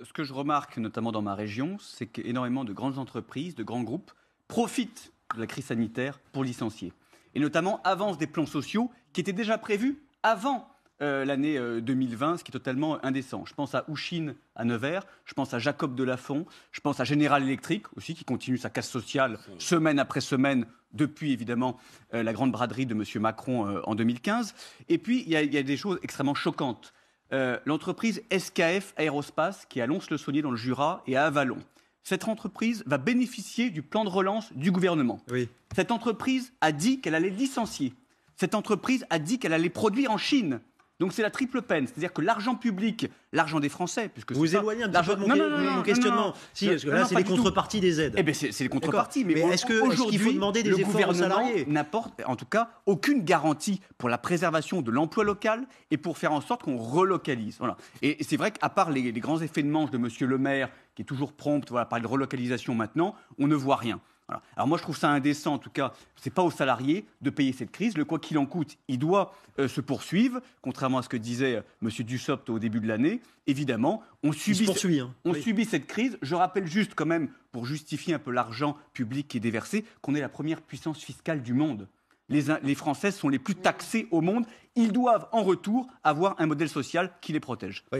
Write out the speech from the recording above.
ce que je remarque, notamment dans ma région, c'est qu'énormément de grandes entreprises, de grands groupes, profitent de la crise sanitaire pour licencier. Et notamment avancent des plans sociaux qui étaient déjà prévus avant l'année 2020, ce qui est totalement indécent. Je pense à Ouchine à Nevers, je pense à Jacob Delafont, je pense à General Electric aussi, qui continue sa casse sociale semaine après semaine, depuis évidemment la grande braderie de M. Macron en 2015. Et puis, il y a des choses extrêmement choquantes. L'entreprise SKF Aérospace, qui est à Lons-le-Saunier dans le Jura et à Avallon. Cette entreprise va bénéficier du plan de relance du gouvernement. Oui. Cette entreprise a dit qu'elle allait licencier. Cette entreprise a dit qu'elle allait produire en Chine. Donc c'est la triple peine, c'est-à-dire que l'argent public, l'argent des Français, puisque vous éloignez un petit peu de mon questionnement. Si, parce que là, c'est les contreparties des aides. Eh bien, c'est les contreparties. Mais est-ce qu'il faut demander des efforts aux salariés ? N'apporte en tout cas aucune garantie pour la préservation de l'emploi local et pour faire en sorte qu'on relocalise. Voilà. Et c'est vrai qu'à part les grands effets de manche de M. Le Maire, qui est toujours prompt, voilà, par de relocalisation maintenant, on ne voit rien. Voilà. Alors moi je trouve ça indécent, en tout cas, c'est pas aux salariés de payer cette crise. Le quoi qu'il en coûte, il doit se poursuivre, contrairement à ce que disait M. Dussopt au début de l'année. Évidemment, on subit cette crise. Je rappelle juste quand même, pour justifier un peu l'argent public qui est déversé, qu'on est la première puissance fiscale du monde. Les Français sont les plus taxés au monde. Ils doivent en retour avoir un modèle social qui les protège. Oui.